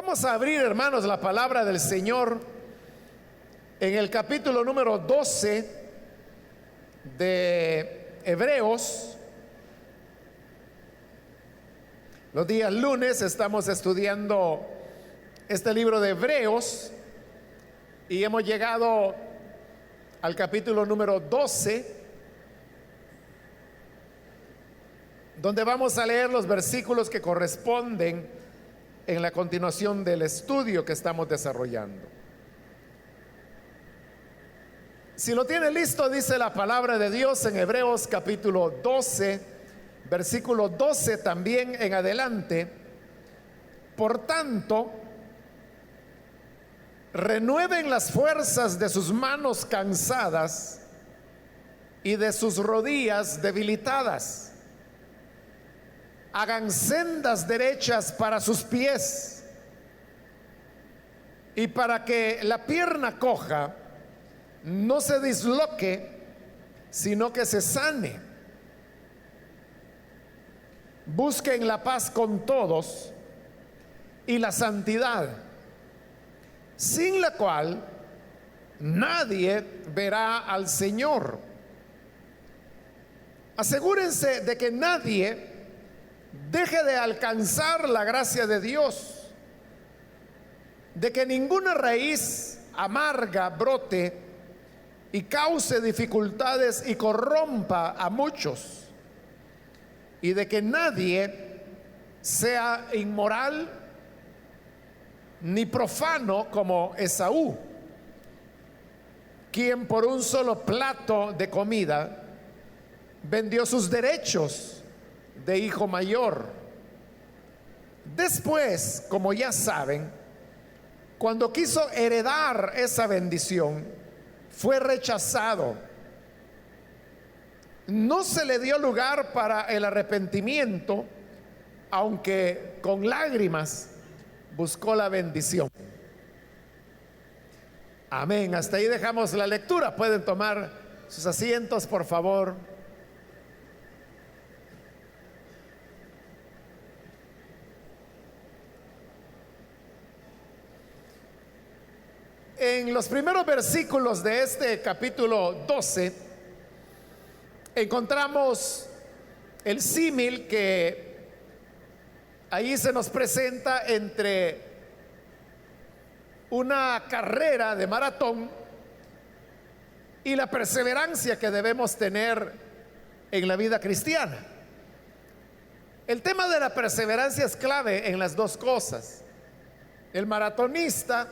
Vamos a abrir, hermanos, la palabra del Señor en el capítulo número 12 de Hebreos. Los días lunes estamos estudiando este libro de Hebreos y hemos llegado al capítulo número 12, donde vamos a leer los versículos que corresponden en la continuación del estudio que estamos desarrollando. Si lo tiene listo, dice la palabra de Dios en Hebreos capítulo 12, versículo 12 también en adelante. Por tanto, renueven las fuerzas de sus manos cansadas y de sus rodillas debilitadas. Hagan sendas derechas para sus pies, y para que la pierna coja no se disloque, sino que se sane. Busquen la paz con todos y la santidad, sin la cual nadie verá al Señor. Asegúrense de que nadie deje de alcanzar la gracia de Dios, de que ninguna raíz amarga brote y cause dificultades y corrompa a muchos, y de que nadie sea inmoral ni profano como Esaú, quien por un solo plato de comida vendió sus derechos de hijo mayor. Después, como ya saben, cuando quiso heredar esa bendición, fue rechazado. No se le dio lugar para el arrepentimiento, aunque con lágrimas buscó la bendición. Amén. Hasta ahí dejamos la lectura. Pueden tomar sus asientos, por favor. En los primeros versículos de este capítulo 12 encontramos el símil que ahí se nos presenta entre una carrera de maratón y la perseverancia que debemos tener en la vida cristiana. El tema de la perseverancia es clave en las dos cosas. El maratonista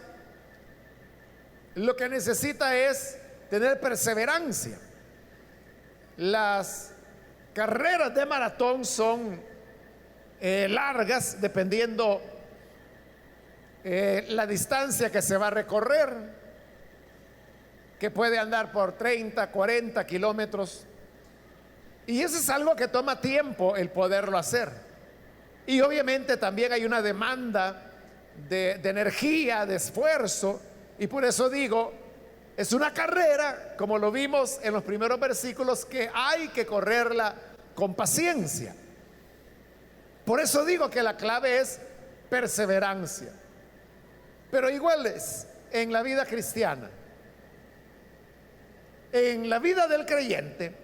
lo que necesita es tener perseverancia. Las carreras de maratón son largas, dependiendo la distancia que se va a recorrer, que puede andar por 30, 40 kilómetros. Y eso es algo que toma tiempo el poderlo hacer. Y obviamente también hay una demanda de energía, de esfuerzo. Y por eso digo, es una carrera, como lo vimos en los primeros versículos, que hay que correrla con paciencia. Por eso digo que la clave es perseverancia. Pero igual es en la vida cristiana, en la vida del creyente,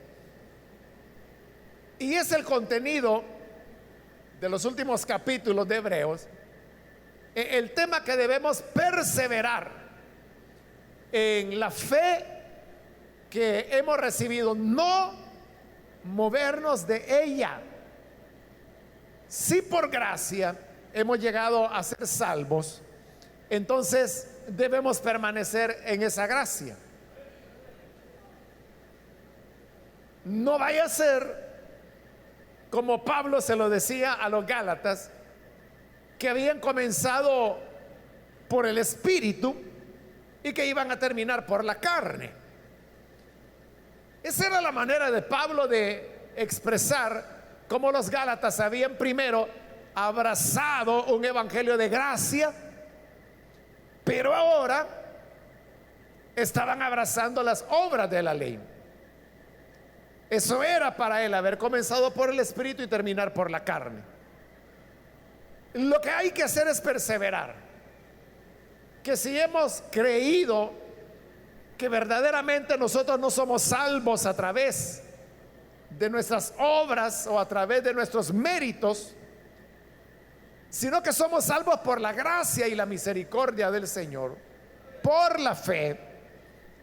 y es el contenido de los últimos capítulos de Hebreos, el tema que debemos perseverar en la fe que hemos recibido, no movernos de ella. Si por gracia hemos llegado a ser salvos, entonces debemos permanecer en esa gracia. No vaya a ser como Pablo se lo decía a los Gálatas, que habían comenzado por el Espíritu y que iban a terminar por la carne. Esa era la manera de Pablo de expresar cómo los Gálatas habían primero abrazado un evangelio de gracia, pero ahora estaban abrazando las obras de la ley. Eso era para él, haber comenzado por el Espíritu y terminar por la carne. Lo que hay que hacer es perseverar. que si hemos creído que verdaderamente nosotros no somos salvos a través de nuestras obras o a través de nuestros méritos, sino que somos salvos por la gracia y la misericordia del Señor, por la fe,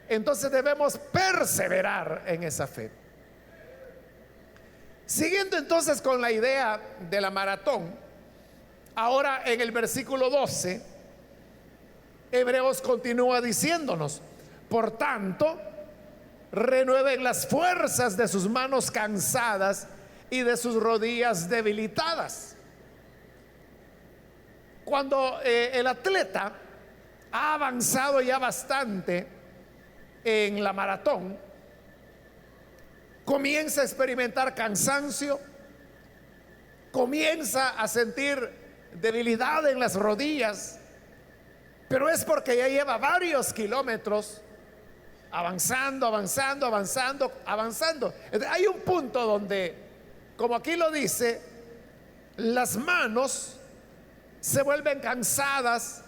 entonces debemos perseverar en esa fe. Siguiendo entonces con la idea de la maratón, ahora en el versículo 12, Hebreos continúa diciéndonos: por tanto, renueven las fuerzas de sus manos cansadas y de sus rodillas debilitadas. Cuando el atleta ha avanzado ya bastante en la maratón, comienza a experimentar cansancio, comienza a sentir debilidad en las rodillas, pero es porque ya lleva varios kilómetros avanzando, avanzando, avanzando, avanzando. Hay un punto donde, como aquí lo dice, las manos se vuelven cansadas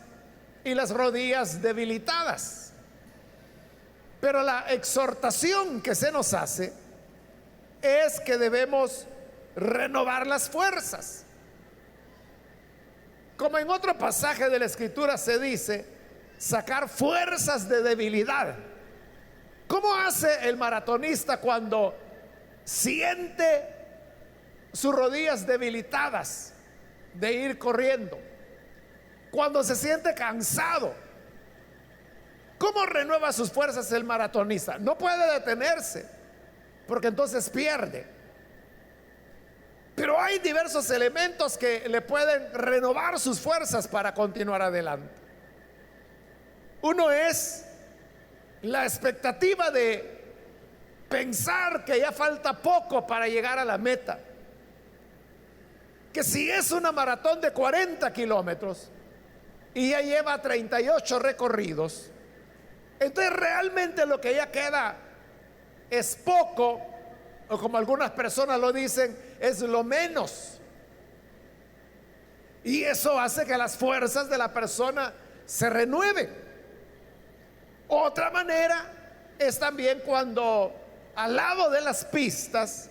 y las rodillas debilitadas. Pero la exhortación que se nos hace es que debemos renovar las fuerzas. Como en otro pasaje de la Escritura se dice, sacar fuerzas de debilidad. ¿Cómo hace el maratonista cuando siente sus rodillas debilitadas de ir corriendo? Cuando se siente cansado, ¿cómo renueva sus fuerzas el maratonista? No puede detenerse, porque entonces pierde. Pero hay diversos elementos que le pueden renovar sus fuerzas para continuar adelante. Uno es la expectativa de pensar que ya falta poco para llegar a la meta. Que si es una maratón de 40 kilómetros y ya lleva 38 recorridos, entonces realmente lo que ya queda es poco, o como algunas personas lo dicen, es lo menos. Y eso hace que las fuerzas de la persona se renueven. Otra manera es también cuando al lado de las pistas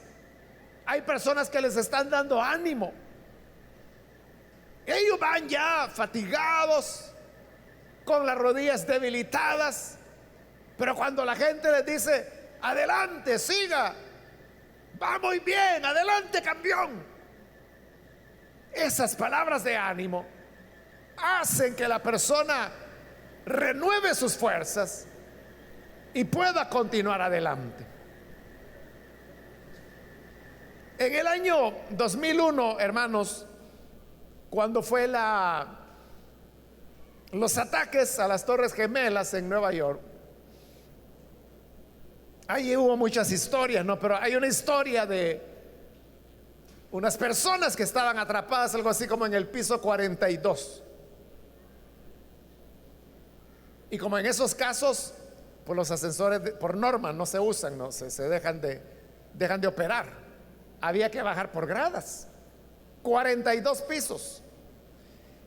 hay personas que les están dando ánimo. Ellos van ya fatigados, con las rodillas debilitadas, pero cuando la gente les dice: adelante, siga, va muy bien, adelante, campeón, esas palabras de ánimo hacen que la persona renueve sus fuerzas y pueda continuar adelante. En el año 2001, hermanos, cuando fue los ataques a las Torres Gemelas en Nueva York, ahí hubo muchas historias, ¿no? Pero hay una historia de unas personas que estaban atrapadas, algo así como en el piso 42. Y como en esos casos, pues los ascensores por norma no se usan, no se dejan de operar. Había que bajar por gradas, 42 pisos.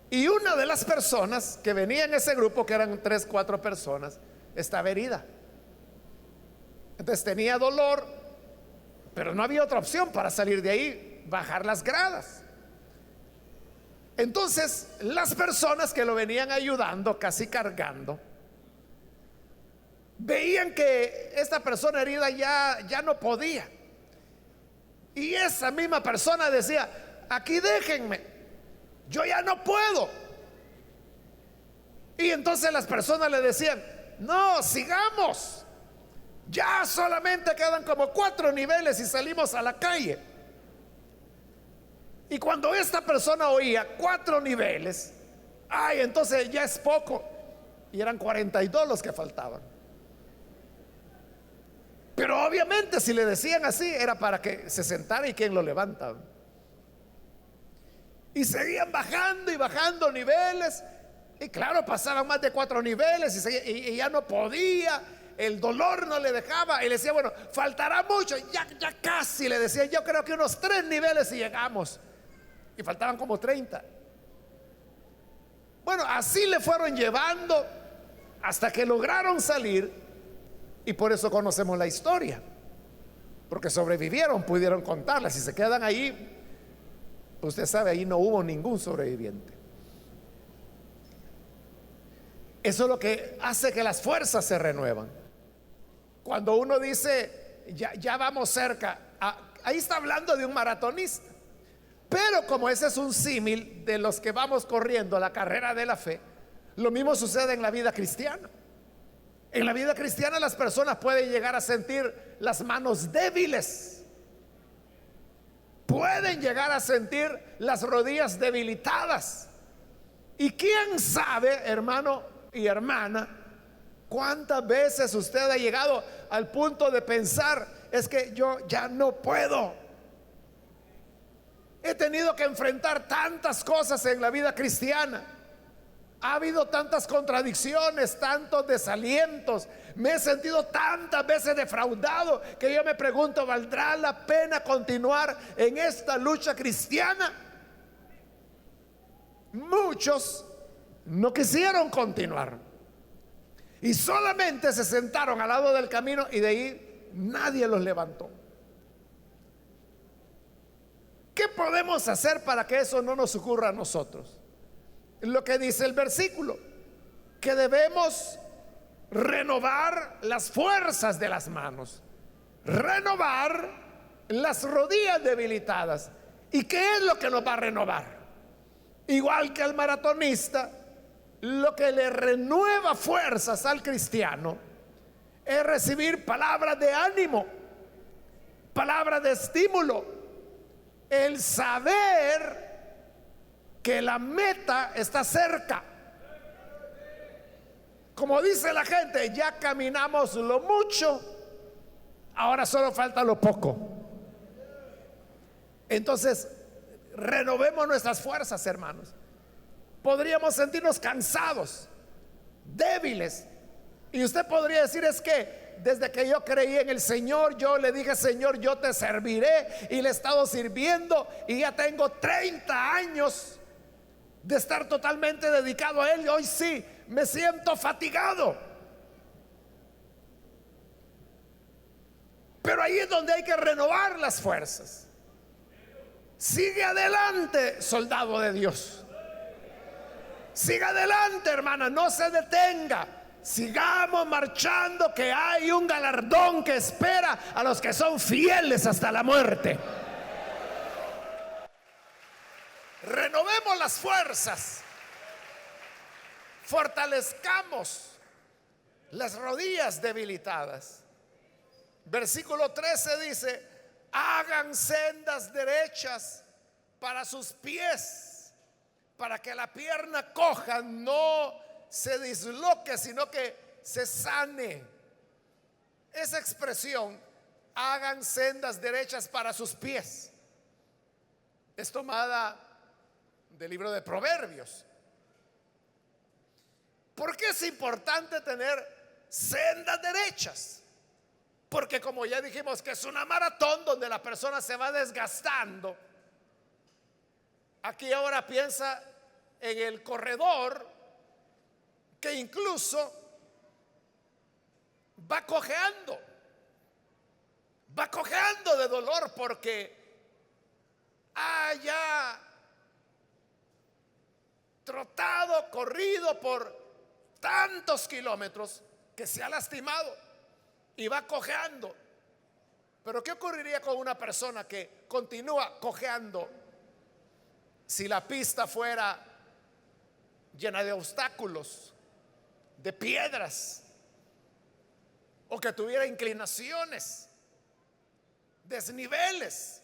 Y una de las personas que venía en ese grupo, que eran 3, 4 personas, estaba herida. Entonces tenía dolor, pero no había otra opción para salir de ahí, bajar las gradas. Entonces las personas que lo venían ayudando, casi cargando, veían que esta persona herida ya no podía. Y esa misma persona decía: aquí déjenme, yo ya no puedo. Y entonces las personas le decían: no, sigamos, ya solamente quedan como 4 niveles y salimos a la calle. Y cuando esta persona oía 4 niveles, ay, entonces ya es poco. Y eran 42 los que faltaban. Pero obviamente si le decían así era para que se sentara y quien lo levantaba. Y seguían bajando y bajando niveles. Y claro, pasaban más de 4 niveles y ya no podía. El dolor no le dejaba. Y le decía: bueno, faltará mucho. Ya casi, le decía: yo creo que unos 3 niveles y llegamos. Y faltaban como 30. Bueno, así le fueron llevando hasta que lograron salir, y por eso conocemos la historia, porque sobrevivieron, pudieron contarla. Si se quedan ahí, usted sabe, ahí no hubo ningún sobreviviente. Eso es lo que hace que las fuerzas se renuevan. Cuando uno dice, ya vamos cerca, ahí está hablando de un maratonista. Pero como ese es un símil de los que vamos corriendo la carrera de la fe, lo mismo sucede en la vida cristiana. En la vida cristiana las personas pueden llegar a sentir las manos débiles, pueden llegar a sentir las rodillas debilitadas. Y quién sabe, hermano y hermana, cuántas veces usted ha llegado al punto de pensar, es que yo ya no puedo. He tenido que enfrentar tantas cosas en la vida cristiana. Ha habido tantas contradicciones, tantos desalientos. Me he sentido tantas veces defraudado que yo me pregunto, ¿valdrá la pena continuar en esta lucha cristiana? Muchos no quisieron continuar y solamente se sentaron al lado del camino, y de ahí nadie los levantó. ¿Qué podemos hacer para que eso no nos ocurra a nosotros? Lo que dice el versículo, que debemos renovar las fuerzas de las manos, renovar las rodillas debilitadas. ¿Y qué es lo que nos va a renovar? Igual que al maratonista, lo que le renueva fuerzas al cristiano es recibir palabras de ánimo, palabras de estímulo, el saber que la meta está cerca. Como dice la gente, ya caminamos lo mucho, ahora solo falta lo poco. Entonces, renovemos nuestras fuerzas, hermanos. Podríamos sentirnos cansados, débiles, y usted podría decir, es que desde que yo creí en el Señor, yo le dije, Señor, yo te serviré, y le he estado sirviendo, y ya tengo 30 años de estar totalmente dedicado a Él, y hoy sí me siento fatigado. Pero ahí es donde hay que renovar las fuerzas. Sigue adelante, soldado de Dios. Siga adelante, hermana, no se detenga. Sigamos marchando, que hay un galardón que espera a los que son fieles hasta la muerte. Renovemos las fuerzas, fortalezcamos las rodillas debilitadas. Versículo 13 dice, hagan sendas derechas para sus pies, para que la pierna coja no se disloque, sino que se sane. Esa expresión, hagan sendas derechas para sus pies, es tomada del libro de Proverbios. ¿Por qué es importante tener sendas derechas? Porque como ya dijimos que es una maratón donde la persona se va desgastando. Aquí ahora piensa en el corredor que incluso va cojeando de dolor porque haya trotado, corrido por tantos kilómetros que se ha lastimado y va cojeando. Pero ¿qué ocurriría con una persona que continúa cojeando si la pista fuera llena de obstáculos, de piedras, o que tuviera inclinaciones, desniveles?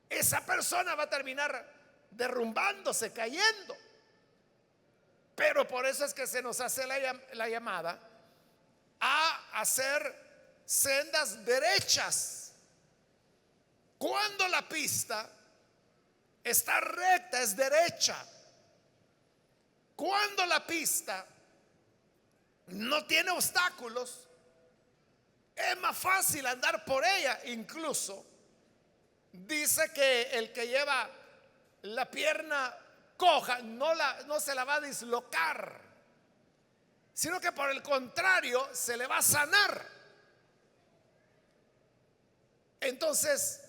Esa persona va a terminar derrumbándose, cayendo. Pero por eso es que se nos hace la llamada a hacer sendas derechas. Cuando la pista está recta, es derecha. Cuando la pista no tiene obstáculos, es más fácil andar por ella. Incluso dice que el que lleva la pierna coja no se la va a dislocar, sino que por el contrario se le va a sanar. Entonces,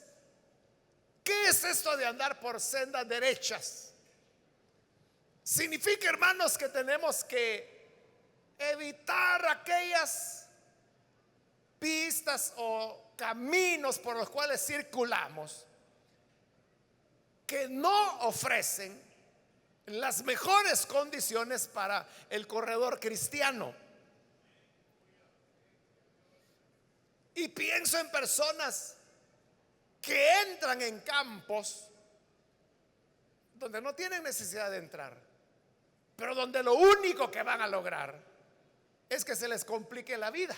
¿qué es esto de andar por sendas derechas? Significa, hermanos, que tenemos que evitar aquellas pistas o caminos por los cuales circulamos que no ofrecen las mejores condiciones para el corredor cristiano. Y pienso en personas que entran en campos donde no tienen necesidad de entrar, pero donde lo único que van a lograr es que se les complique la vida.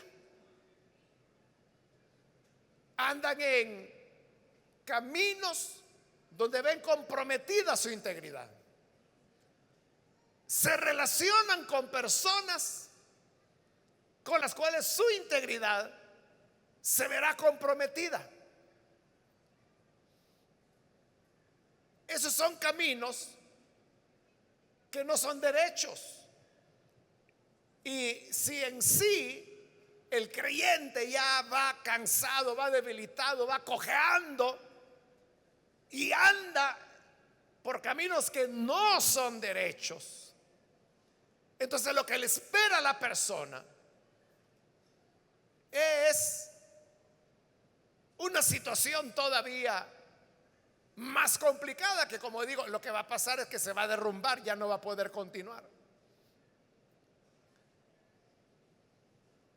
Andan en caminos donde ven comprometida su integridad. Se relacionan con personas con las cuales su integridad se verá comprometida. Esos son caminos que no son derechos. Y si en sí el creyente ya va cansado, va debilitado, va cojeando y anda por caminos que no son derechos, entonces lo que le espera a la persona es una situación todavía más complicada, que, como digo, lo que va a pasar es que se va a derrumbar, ya no va a poder continuar.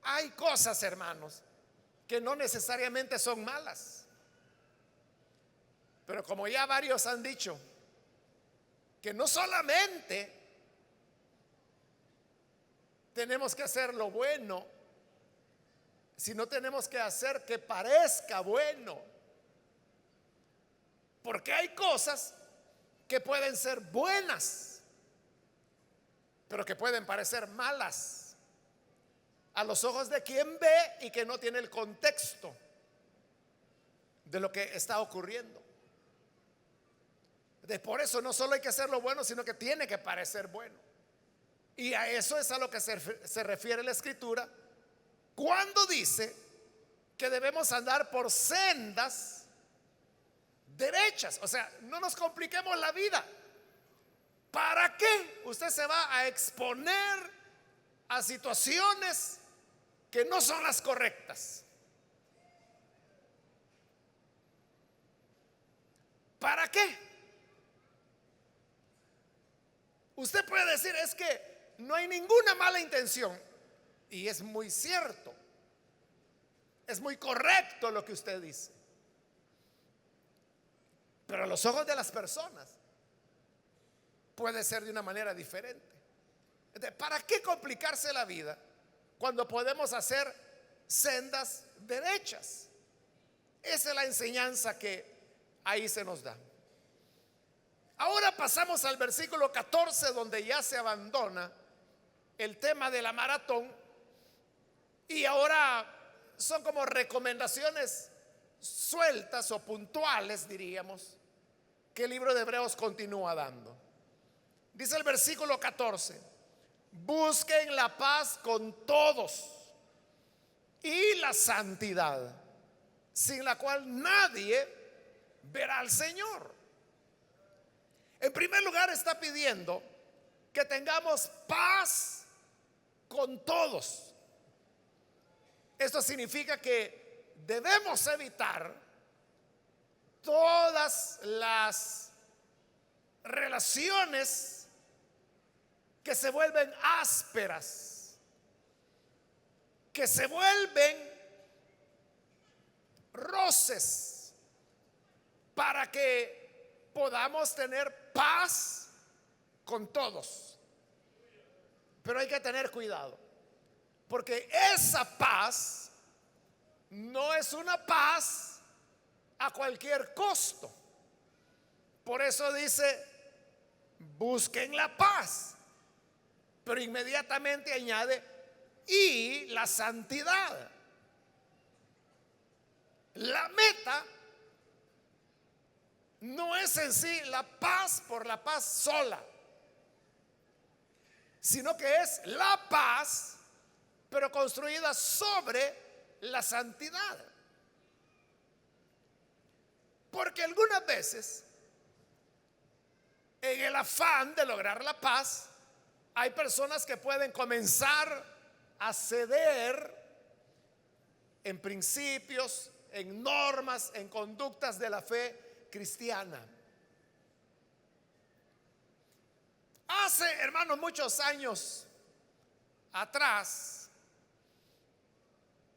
Hay cosas, hermanos, que no necesariamente son malas, pero como ya varios han dicho, que no solamente tenemos que hacer lo bueno, sino tenemos que hacer que parezca bueno. Porque hay cosas que pueden ser buenas, pero que pueden parecer malas a los ojos de quien ve y que no tiene el contexto de lo que está ocurriendo. Por eso no solo hay que hacer lo bueno, sino que tiene que parecer bueno. Y a eso es a lo que se refiere la Escritura cuando dice que debemos andar por sendas derechas. O sea, no nos compliquemos la vida. ¿Para qué usted se va a exponer a situaciones que no son las correctas? ¿Para qué? Usted puede decir, es que no hay ninguna mala intención. Y es muy cierto. Es muy correcto lo que usted dice. Pero a los ojos de las personas puede ser de una manera diferente. Entonces, ¿para qué complicarse la vida cuando podemos hacer sendas derechas? Esa es la enseñanza que ahí se nos da. Ahora pasamos al versículo 14, donde ya se abandona el tema de la maratón y ahora son como recomendaciones sueltas o puntuales, diríamos, que el libro de Hebreos continúa dando. Dice el versículo 14: busquen la paz con todos y la santidad, sin la cual nadie verá al Señor. En primer lugar, está pidiendo que tengamos paz con todos. Esto significa que debemos evitar todas las relaciones que se vuelven ásperas, que se vuelven roces, para que podamos tener paz con todos. Pero hay que tener cuidado, porque esa paz no es una paz a cualquier costo. Por eso dice, busquen la paz, pero inmediatamente añade, y la santidad. La meta no es en sí la paz por la paz sola. sino que es la paz, pero construida sobre la santidad. Porque algunas veces, en el afán de lograr la paz, hay personas que pueden comenzar a ceder en principios, en normas, en conductas de la fe cristiana. Hace, hermanos, muchos años atrás,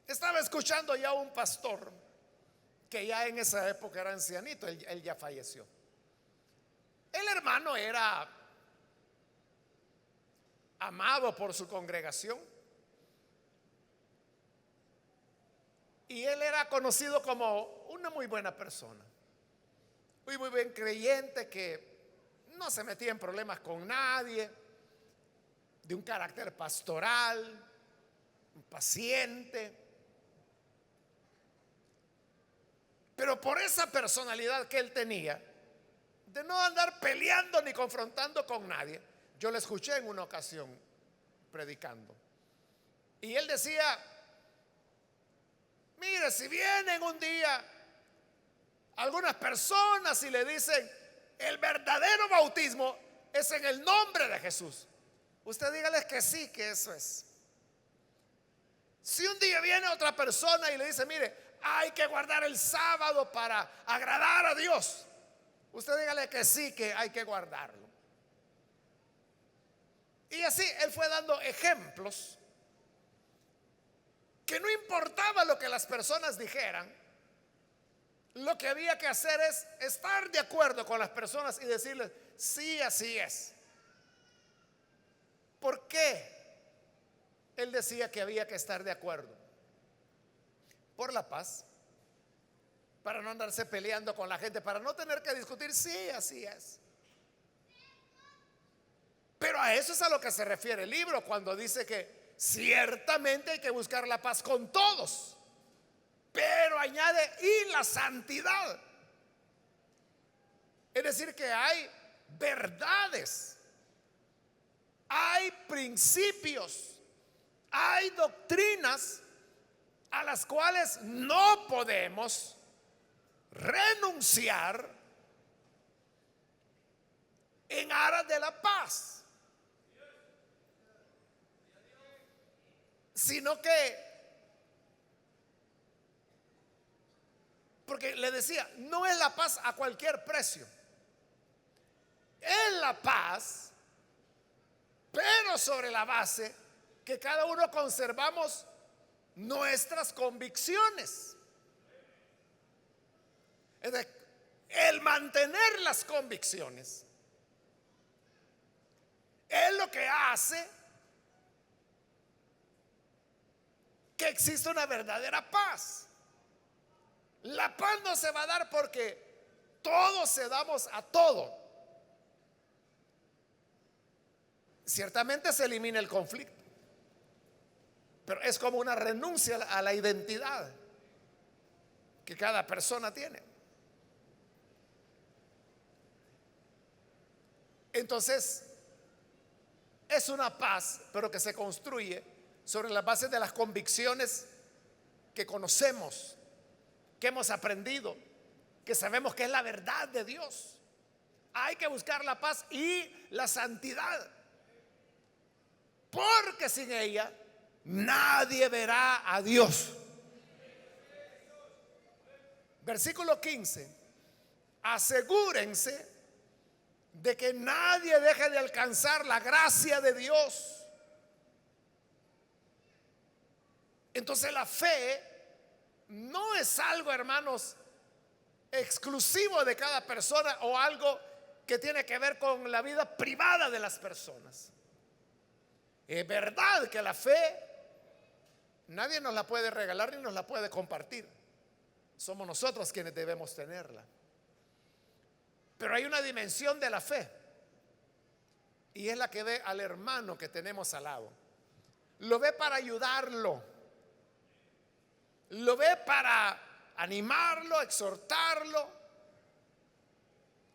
estaba escuchando ya a un pastor que ya en esa época era ancianito, él ya falleció. El hermano era amado por su congregación y él era conocido como una muy buena persona, muy buen creyente, que no se metía en problemas con nadie, de un carácter pastoral, paciente. Pero por esa personalidad que él tenía, de no andar peleando ni confrontando con nadie, yo le escuché en una ocasión predicando. Y él decía, mire, si vienen un día algunas personas y le dicen, el verdadero bautismo es en el nombre de Jesús, usted dígales que sí, que eso es. Si un día viene otra persona y le dice, mire, hay que guardar el sábado para agradar a Dios, usted dígale que sí, que hay que guardarlo. Y así él fue dando ejemplos que no importaba lo que las personas dijeran, lo que había que hacer es estar de acuerdo con las personas y decirles, sí, así es. ¿Por qué él decía que había que estar de acuerdo? Por la paz, para no andarse peleando con la gente, para no tener que discutir, sí, así es. Pero a eso es a lo que se refiere el libro cuando dice que ciertamente hay que buscar la paz con todos, pero añade y la santidad. Es decir, que hay verdades, hay principios, hay doctrinas a las cuales no podemos renunciar en aras de la paz, sino que, porque le decía, no es la paz a cualquier precio, es la paz, pero sobre la base que cada uno conservamos nuestras convicciones. Es decir, el mantener las convicciones es lo que hace que exista una verdadera paz. La paz no se va a dar porque todos cedamos a todo. Ciertamente se elimina el conflicto, pero es como una renuncia a la identidad que cada persona tiene. Entonces, es una paz, pero que se construye sobre las bases de las convicciones que conocemos, que hemos aprendido, que sabemos que es la verdad de Dios. Hay que buscar la paz y la santidad, porque sin ella nadie verá a Dios. Versículo 15: asegúrense de que nadie deje de alcanzar la gracia de Dios. Entonces la fe no es algo, hermanos, exclusivo de cada persona o algo que tiene que ver con la vida privada de las personas. Es verdad que la fe nadie nos la puede regalar ni nos la puede compartir. Somos nosotros quienes debemos tenerla. Pero hay una dimensión de la fe y es la que ve al hermano que tenemos al lado. Lo ve para ayudarlo, lo ve para animarlo, exhortarlo,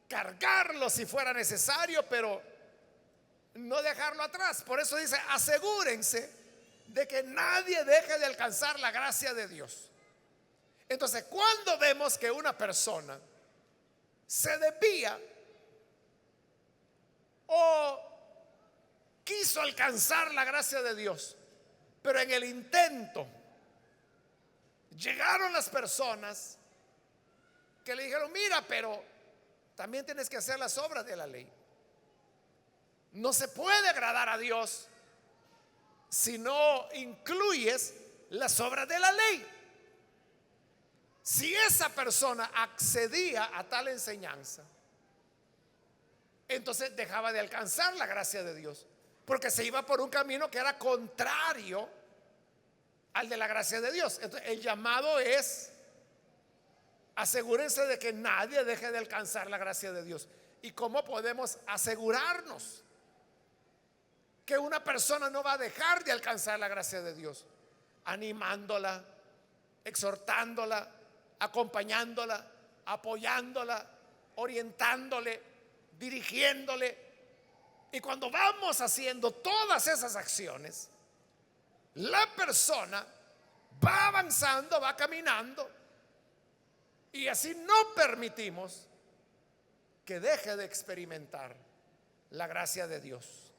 cargarlo si fuera necesario, pero no dejarlo atrás. Por eso dice, asegúrense de que nadie deje de alcanzar la gracia de Dios. Entonces, cuando vemos que una persona se desvía o quiso alcanzar la gracia de Dios, pero en el intento llegaron las personas que le dijeron, mira, pero también tienes que hacer las obras de la ley. No se puede agradar a Dios si no incluyes las obras de la ley. Si esa persona accedía a tal enseñanza, entonces dejaba de alcanzar la gracia de Dios, porque se iba por un camino que era contrario al de la gracia de Dios. Entonces el llamado es, asegúrense de que nadie deje de alcanzar la gracia de Dios. ¿Y cómo podemos asegurarnos que una persona no va a dejar de alcanzar la gracia de Dios? Animándola, exhortándola, acompañándola, apoyándola, orientándole, dirigiéndole. Y cuando vamos haciendo todas esas acciones, la persona va avanzando, va caminando, y así no permitimos que deje de experimentar la gracia de Dios.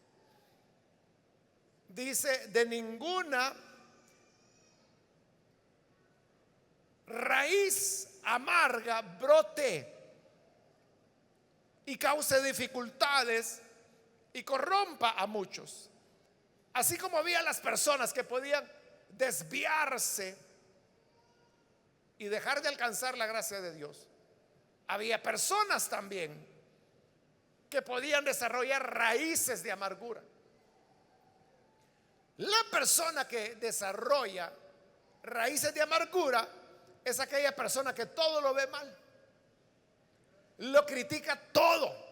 Dice, de ninguna raíz amarga brote y cause dificultades y corrompa a muchos. Así como había las personas que podían desviarse y dejar de alcanzar la gracia de Dios, había personas también que podían desarrollar raíces de amargura. La persona que desarrolla raíces de amargura es aquella persona que todo lo ve mal, lo critica todo.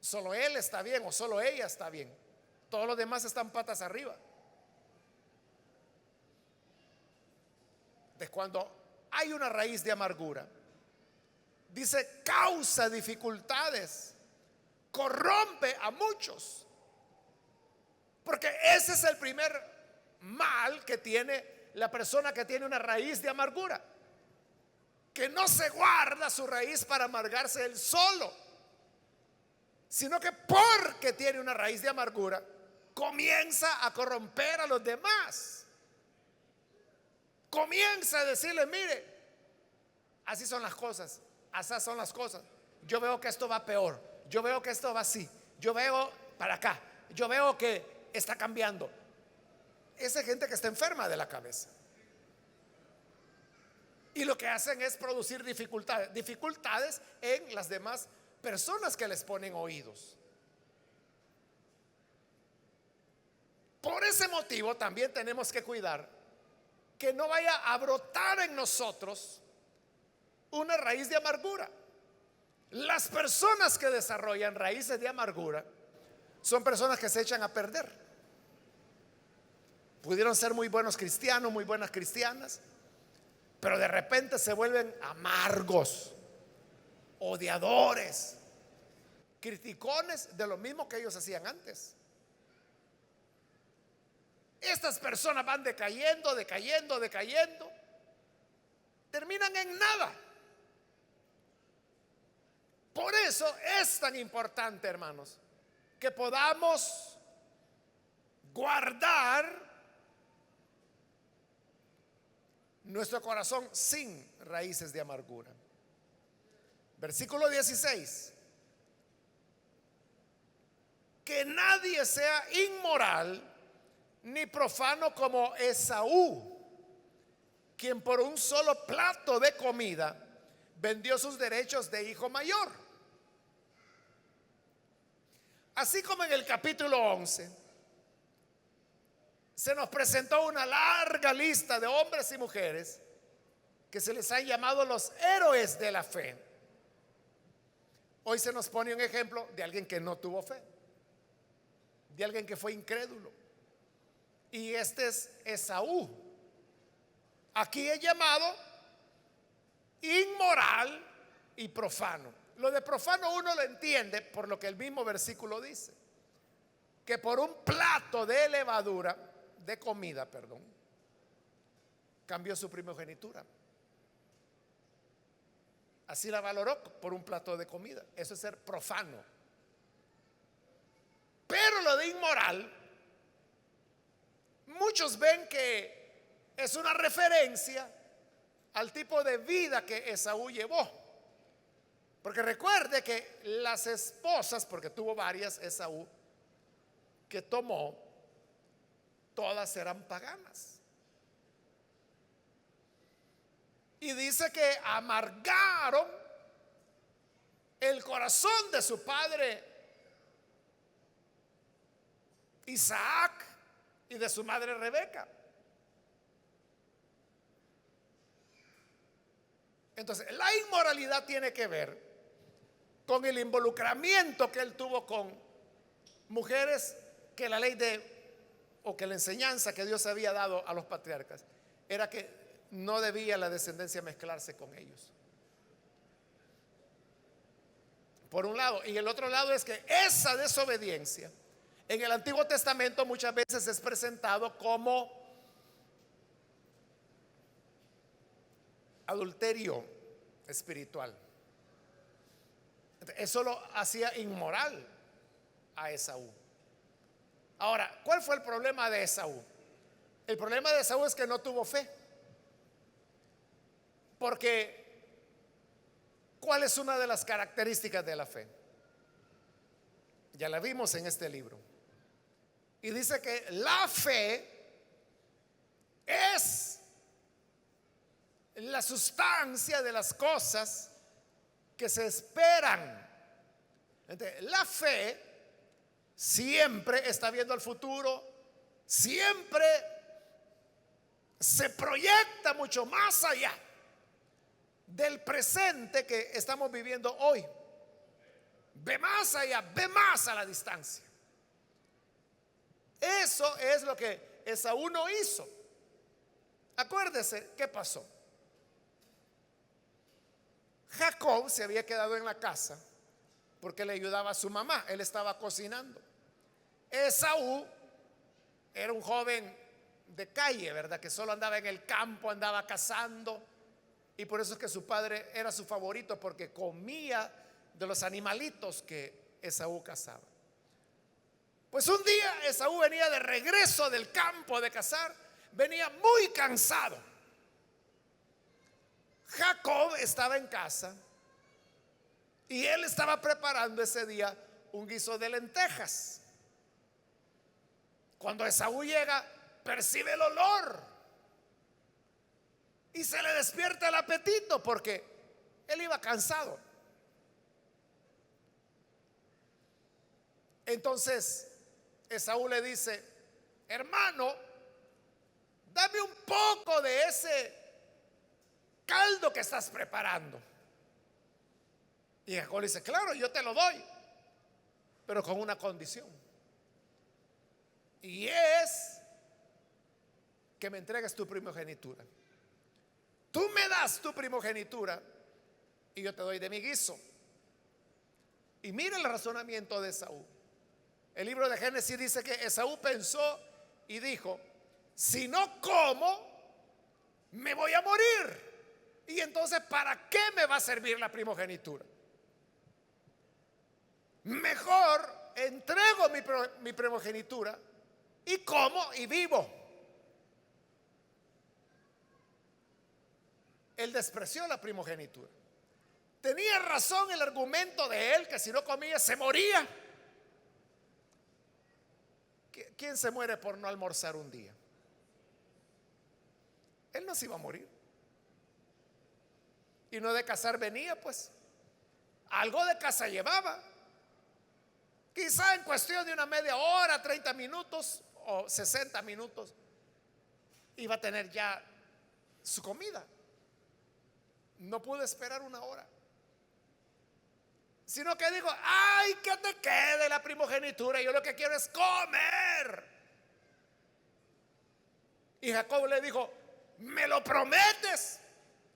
Solo él está bien o solo ella está bien, todos los demás están patas arriba. De cuando hay una raíz de amargura, dice, causa dificultades, corrompe a muchos. Porque ese es el primer mal que tiene la persona que tiene una raíz de amargura, que no se guarda su raíz para amargarse él solo, sino que porque tiene una raíz de amargura comienza a corromper a los demás. Comienza a decirle, mire, así son las cosas, así son las cosas. Yo veo que esto va peor, yo veo que esto va así, yo veo para acá, yo veo que está cambiando. Esa gente que está enferma de la cabeza. Y lo que hacen es producir dificultades en las demás personas que les ponen oídos. Por ese motivo también tenemos que cuidar que no vaya a brotar en nosotros una raíz de amargura. Las personas que desarrollan raíces de amargura son personas que se echan a perder. Pudieron ser muy buenos cristianos, muy buenas cristianas, pero de repente se vuelven amargos, odiadores, criticones de lo mismo que ellos hacían antes. Estas personas van decayendo, decayendo, decayendo, terminan en nada. Por eso es tan importante, hermanos, que podamos guardar nuestro corazón sin raíces de amargura. Versículo 16. Que nadie sea inmoral ni profano como Esaú, quien por un solo plato de comida vendió sus derechos de hijo mayor. Así como en el capítulo 11 se nos presentó una larga lista de hombres y mujeres que se les han llamado los héroes de la fe. Hoy se nos pone un ejemplo de alguien que no tuvo fe, de alguien que fue incrédulo. Y este es Esaú. Aquí es llamado inmoral y profano. Lo de profano uno lo entiende por lo que el mismo versículo dice. que por un plato de levadura, de comida, perdón, cambió su primogenitura. Así la valoró por un plato de comida. Eso es ser profano. Pero lo de inmoral, muchos ven que es una referencia al tipo de vida que Esaú llevó. Porque recuerde que las esposas, porque tuvo varias Esaú, que tomó, todas eran paganas. Y dice que amargaron el corazón de su padre Isaac y de su madre Rebeca. Entonces, la inmoralidad tiene que ver con el involucramiento que él tuvo con mujeres que la ley o que la enseñanza que Dios había dado a los patriarcas era que no debía la descendencia mezclarse con ellos. Por un lado. Y el otro lado es que esa desobediencia en el Antiguo Testamento muchas veces es presentado como adulterio espiritual. Eso lo hacía inmoral a Esaú. Ahora, ¿cuál fue el problema de Esaú? El problema de Esaú es que no tuvo fe. Porque, ¿cuál es una de las características de la fe? Ya la vimos en este libro. Y dice que la fe es la sustancia de las cosas que se esperan. Entonces, la fe siempre está viendo al futuro, siempre se proyecta mucho más allá del presente que estamos viviendo hoy. Ve más allá, ve más a la distancia. Eso es lo que Esaú no hizo. Acuérdese qué pasó. Jacob se había quedado en la casa porque le ayudaba a su mamá. Él estaba cocinando. Esaú era un joven de calle, ¿verdad? Que solo andaba en el campo, andaba cazando. Y por eso es que su padre era su favorito, porque comía de los animalitos que Esaú cazaba. Pues un día Esaú venía de regreso del campo de cazar, venía muy cansado. Jacob estaba en casa y él estaba preparando ese día un guiso de lentejas. Cuando Esaú llega, percibe el olor y se le despierta el apetito porque él iba cansado. Entonces Esaú le dice: hermano, dame un poco de ese caldo que estás preparando. Y Jacob le dice: claro, yo te lo doy, pero con una condición, y es que me entregues tu primogenitura. Tú me das tu primogenitura y yo te doy de mi guiso. Y mire el razonamiento de Esaú. El libro de Génesis dice que Esaú pensó y dijo: si no como, me voy a morir. Y entonces, ¿para qué me va a servir la primogenitura? Mejor entrego mi primogenitura y como y vivo. Él despreció la primogenitura. Tenía razón el argumento de él, que si no comía se moría. ¿Quién se muere por no almorzar un día? Él no se iba a morir. Y no de cazar venía, pues algo de casa llevaba. Quizá en cuestión de una media hora, 30 minutos o 60 minutos, iba a tener ya su comida. No pudo esperar una hora, sino que dijo: ay, que te quede la primogenitura, yo lo que quiero es comer. Y Jacob le dijo: ¿me lo prometes?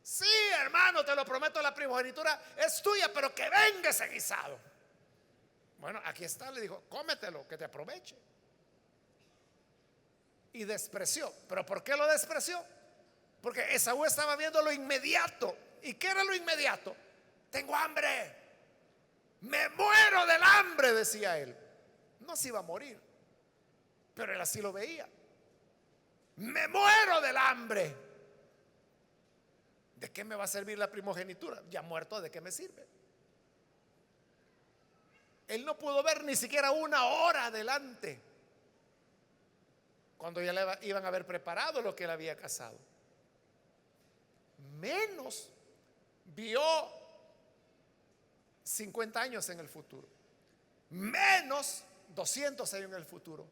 Sí, hermano, te lo prometo, la primogenitura es tuya, pero que venga ese guisado. Bueno, aquí está, le dijo, cómetelo, que te aproveche. Y despreció. ¿Pero por qué lo despreció? Porque Esaú estaba viendo lo inmediato. ¿Y qué era lo inmediato? Tengo hambre. Me muero del hambre, decía él. No se iba a morir, pero él así lo veía. Me muero del hambre. ¿De qué me va a servir la primogenitura? Ya muerto, ¿de qué me sirve? Él no pudo ver ni siquiera una hora adelante, cuando ya le iban a haber preparado lo que él había cazado. Menos vio 50 años en el futuro, menos 200 años en el futuro,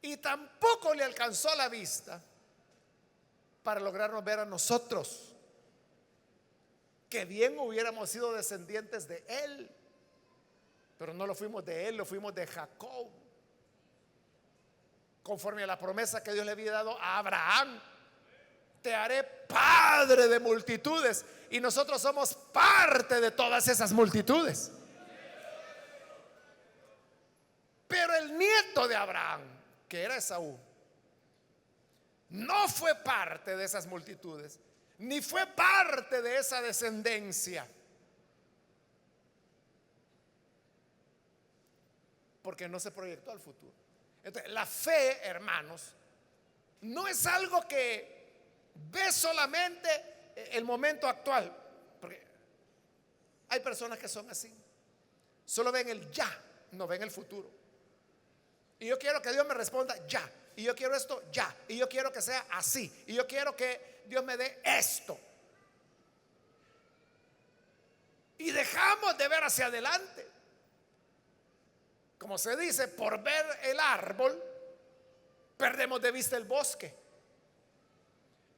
y tampoco le alcanzó la vista para lograrnos ver a nosotros, que bien hubiéramos sido descendientes de él, pero no lo fuimos de él, lo fuimos de Jacob, conforme a la promesa que Dios le había dado a Abraham: te haré padre de multitudes. Y nosotros somos parte de todas esas multitudes. Pero el nieto de Abraham, que era Esaú, no fue parte de esas multitudes, ni fue parte de esa descendencia, porque no se proyectó al futuro. Entonces, la fe, hermanos, no es algo que ve solamente el momento actual, porque hay personas que son así, solo ven el ya, no ven el futuro. Y yo quiero que Dios me responda ya, y yo quiero esto ya, y yo quiero que sea así, y yo quiero que Dios me dé esto. Y dejamos de ver hacia adelante. Como se dice, por ver el árbol, perdemos de vista el bosque,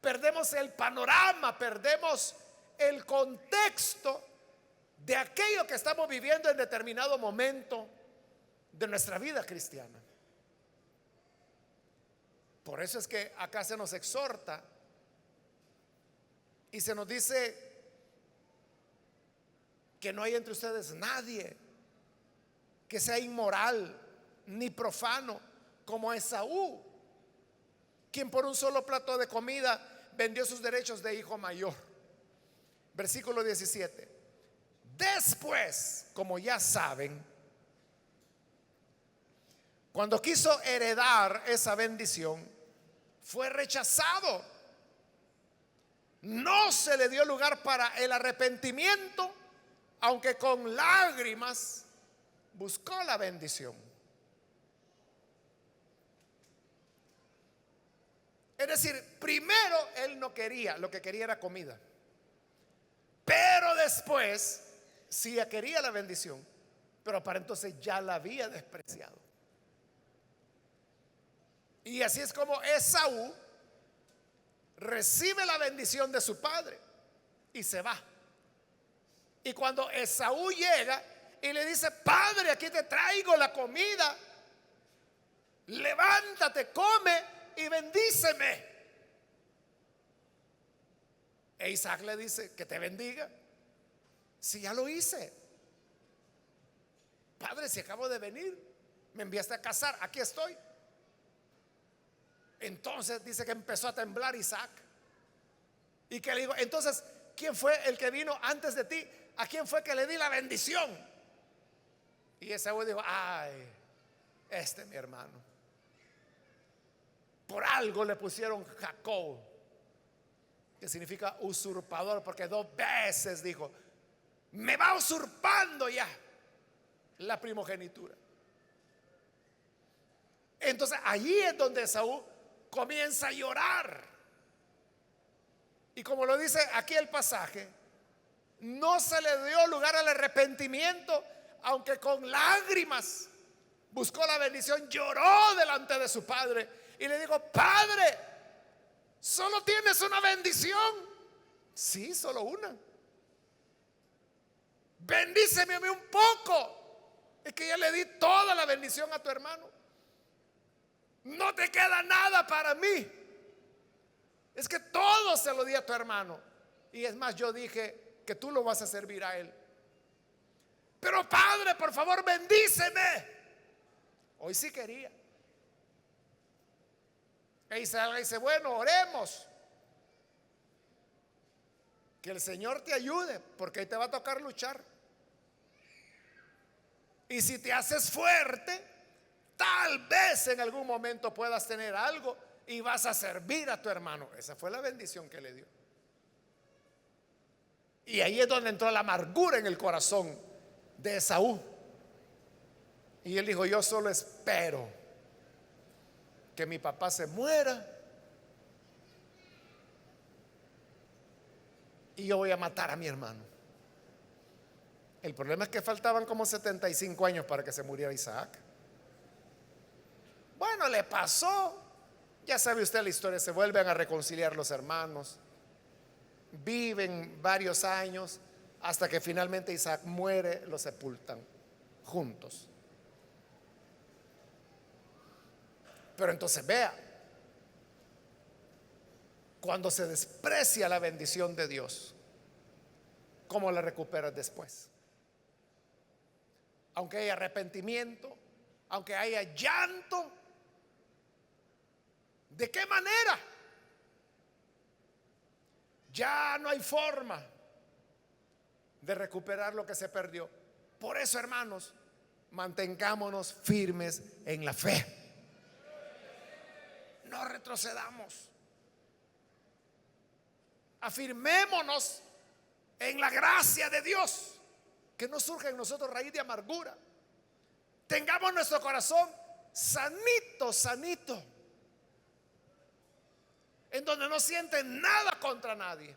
perdemos el panorama, perdemos el contexto de aquello que estamos viviendo en determinado momento de nuestra vida cristiana. Por eso es que acá se nos exhorta y se nos dice que no hay entre ustedes nadie que sea inmoral ni profano como Esaú, quien por un solo plato de comida vendió sus derechos de hijo mayor. Versículo 17. Después, como ya saben, cuando quiso heredar esa bendición, fue rechazado. No se le dio lugar para el arrepentimiento, aunque con lágrimas buscó la bendición. Es decir, primero él no quería, lo que quería era comida. Pero después sí quería la bendición, pero para entonces ya la había despreciado. Y así es como Esaú recibe la bendición de su padre y se va. Y cuando Esaú llega y le dice: padre, aquí te traigo la comida, levántate, come y bendíceme. E Isaac le dice: que te bendiga, si ya lo hice. Padre, si acabo de venir, me enviaste a cazar, aquí estoy. Entonces dice que empezó a temblar Isaac y que le dijo: entonces, ¿quién fue el que vino antes de ti? ¿A quién fue que le di la bendición? Y Esaú dijo: ay, mi hermano. Por algo le pusieron Jacob, que significa usurpador, porque 2 veces dijo: me va usurpando ya la primogenitura. Entonces allí es donde Esaú comienza a llorar. Y como lo dice aquí el pasaje, no se le dio lugar al arrepentimiento, aunque con lágrimas buscó la bendición, lloró delante de su padre y le dijo: padre, ¿solo tienes una bendición? Sí, solo una. Bendíceme a mí un poco. Es que ya le di toda la bendición a tu hermano. No te queda nada para mí. Es que todo se lo di a tu hermano. Y es más, yo dije que tú lo vas a servir a él. Pero padre, por favor, bendíceme. Hoy sí quería. E Isaac dice, bueno, oremos. Que el Señor te ayude, porque ahí te va a tocar luchar. Y si te haces fuerte, tal vez en algún momento puedas tener algo y vas a servir a tu hermano. Esa fue la bendición que le dio. Y ahí es donde entró la amargura en el corazón de Esaú. Y él dijo, yo solo espero que mi papá se muera y yo voy a matar a mi hermano. El problema es que faltaban como 75 años para que se muriera Isaac. Bueno, le pasó. Ya sabe usted la historia, se vuelven a reconciliar los hermanos. Viven varios años hasta que finalmente Isaac muere, lo sepultan juntos. Pero entonces vea, cuando se desprecia la bendición de Dios, ¿cómo la recuperas después? Aunque haya arrepentimiento, aunque haya llanto, ¿de qué manera? Ya no hay forma de recuperar lo que se perdió. Por eso, hermanos, mantengámonos firmes en la fe. No retrocedamos. Afirmémonos en la gracia de Dios. Que no surja en nosotros raíz de amargura. Tengamos nuestro corazón sanito, sanito, en donde no sienten nada contra nadie,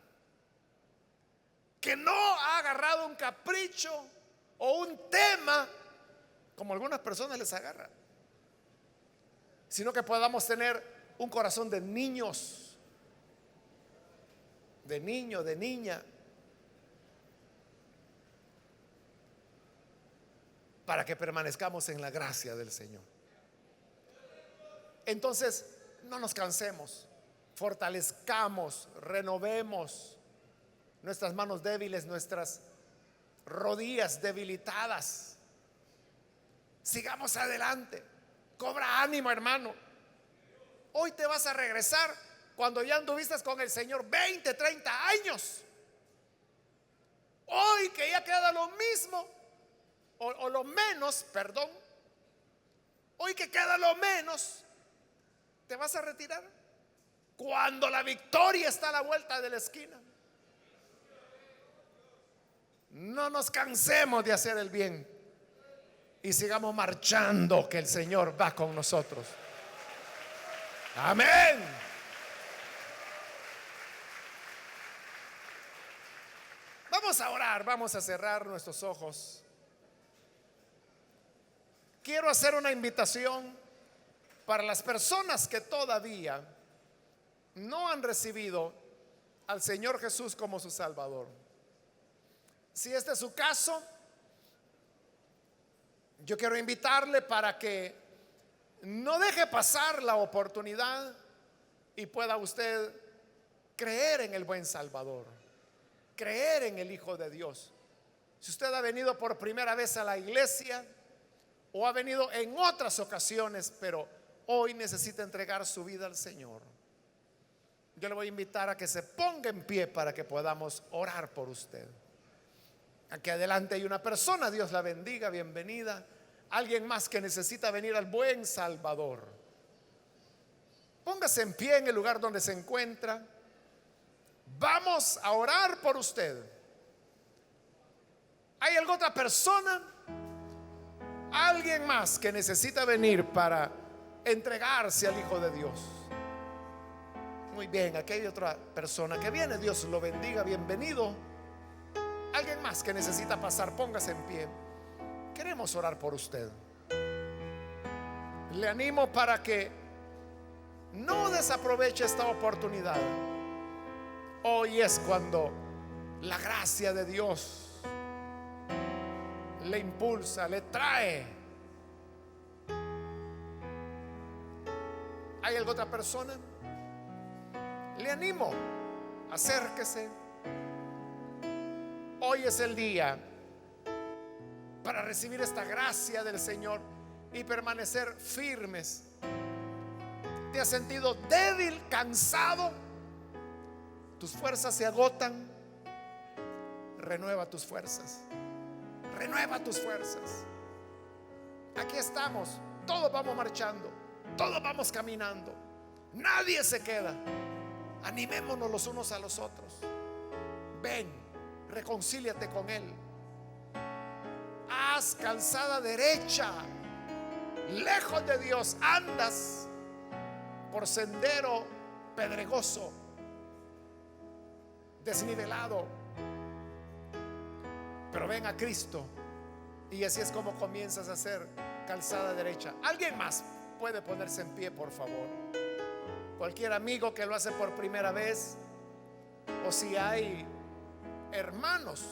que no ha agarrado un capricho o un tema como algunas personas les agarran, sino que podamos tener un corazón de niños, de niño, de niña, para que permanezcamos en la gracia del Señor. Entonces, no nos cansemos, fortalezcamos, renovemos nuestras manos débiles, nuestras rodillas debilitadas. Sigamos adelante. Cobra ánimo, hermano. Hoy te vas a regresar cuando ya anduviste con el Señor 20, 30 años. Hoy que ya queda lo mismo o lo menos, perdón. Hoy que queda lo menos, te vas a retirar cuando la victoria está a la vuelta de la esquina. No nos cansemos de hacer el bien y sigamos marchando, que el Señor va con nosotros. Amén. Vamos a orar, vamos a cerrar nuestros ojos. Quiero hacer una invitación para las personas que todavía no han recibido al Señor Jesús como su Salvador. Si este es su caso, yo quiero invitarle para que no deje pasar la oportunidad y pueda usted creer en el buen Salvador, creer en el Hijo de Dios. Si usted ha venido por primera vez a la iglesia o ha venido en otras ocasiones, pero hoy necesita entregar su vida al Señor, yo le voy a invitar a que se ponga en pie para que podamos orar por usted. Aquí adelante hay una persona, Dios la bendiga, bienvenida. Alguien más que necesita venir al buen Salvador. Póngase en pie en el lugar donde se encuentra. Vamos a orar por usted. ¿Hay alguna otra persona? Alguien más que necesita venir para entregarse al Hijo de Dios. Muy bien, aquí hay otra persona que viene. Dios lo bendiga, bienvenido. Alguien más que necesita pasar, póngase en pie. Queremos orar por usted. Le animo para que no desaproveche esta oportunidad. Hoy es cuando la gracia de Dios le impulsa, le trae. ¿Hay alguna otra persona? Le animo, acérquese. Hoy es el día para recibir esta gracia del Señor y permanecer firmes. ¿Te has sentido débil, cansado? Tus fuerzas se agotan. Renueva tus fuerzas. Renueva tus fuerzas. Aquí estamos. Todos vamos marchando. Todos vamos caminando. Nadie se queda. Animémonos los unos a los otros. Ven, reconcíliate con Él. Haz calzada derecha. Lejos de Dios andas por sendero pedregoso, desnivelado. Pero ven a Cristo y así es como comienzas a hacer calzada derecha. ¿Alguien más puede ponerse en pie, por favor? Cualquier amigo que lo hace por primera vez, o si hay hermanos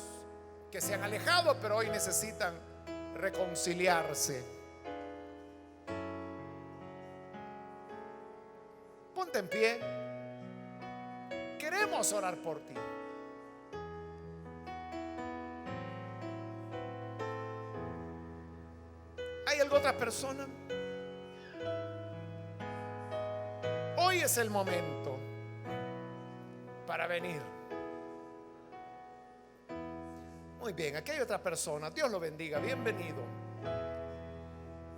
que se han alejado pero hoy necesitan reconciliarse. Ponte en pie. Queremos orar por ti. ¿Hay alguna otra persona? Hoy es el momento para venir. Muy bien, aquí hay otra persona. Dios lo bendiga, bienvenido.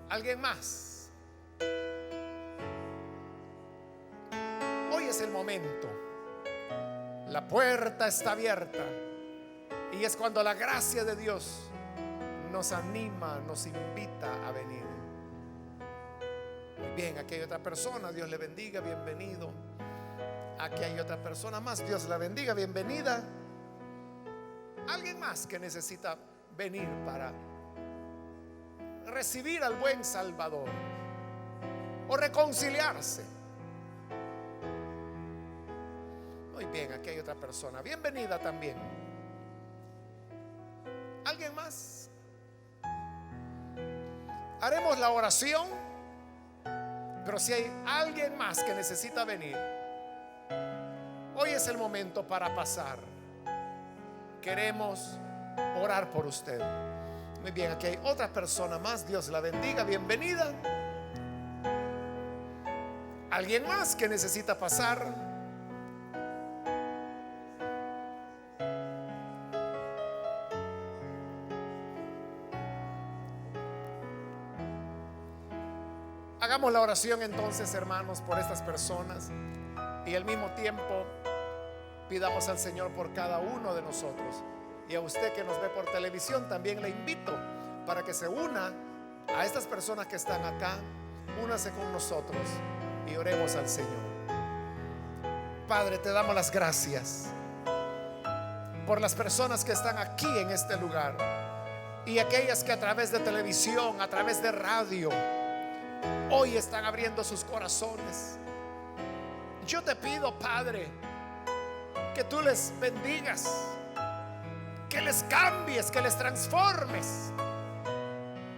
¿Alguien más? Hoy es el momento. La puerta está abierta y es cuando la gracia de Dios nos anima, nos invita a venir. Muy bien, aquí hay otra persona. Dios le bendiga, bienvenido. Aquí hay otra persona más. Dios la bendiga, bienvenida. Alguien más que necesita venir para recibir al buen Salvador o reconciliarse. Muy bien, aquí hay otra persona. Bienvenida también. ¿Alguien más? Haremos la oración, pero si hay alguien más que necesita venir, hoy es el momento para pasar. Queremos orar por usted. Muy bien, aquí hay otra persona más. Dios la bendiga, bienvenida. ¿Alguien más que necesita pasar? Hagamos la oración entonces, hermanos, por estas personas y al mismo tiempo pidamos al Señor por cada uno de nosotros. Y a usted que nos ve por televisión también le invito para que se una a estas personas que están acá. Únase con nosotros y oremos al Señor. Padre, te damos las gracias por las personas que están aquí en este lugar y aquellas que a través de televisión, a través de radio, hoy están abriendo sus corazones. Yo te pido, Padre, que tú les bendigas, que les cambies, que les transformes.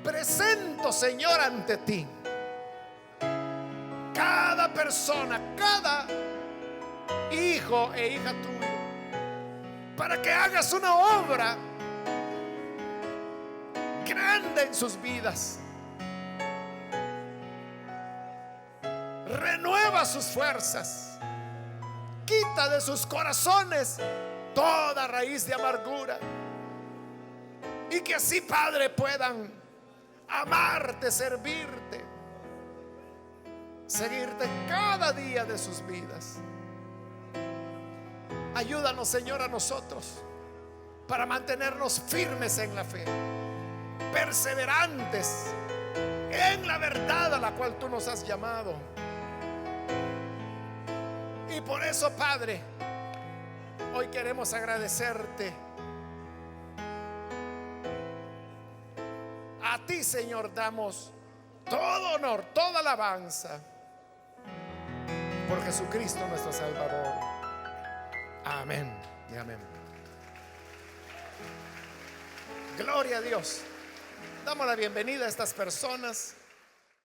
Presento, Señor, ante ti cada persona, cada hijo e hija tuyo, para que hagas una obra grande en sus vidas. Renueva sus fuerzas. Quita de sus corazones toda raíz de amargura. Y que así, Padre, puedan amarte, servirte, seguirte cada día de sus vidas. Ayúdanos, Señor, a nosotros para mantenernos firmes en la fe, perseverantes en la verdad a la cual tú nos has llamado. Y por eso, Padre, hoy queremos agradecerte. A ti, Señor, damos todo honor, toda alabanza por Jesucristo nuestro Salvador. Amén y amén. Gloria a Dios. Damos la bienvenida a estas personas.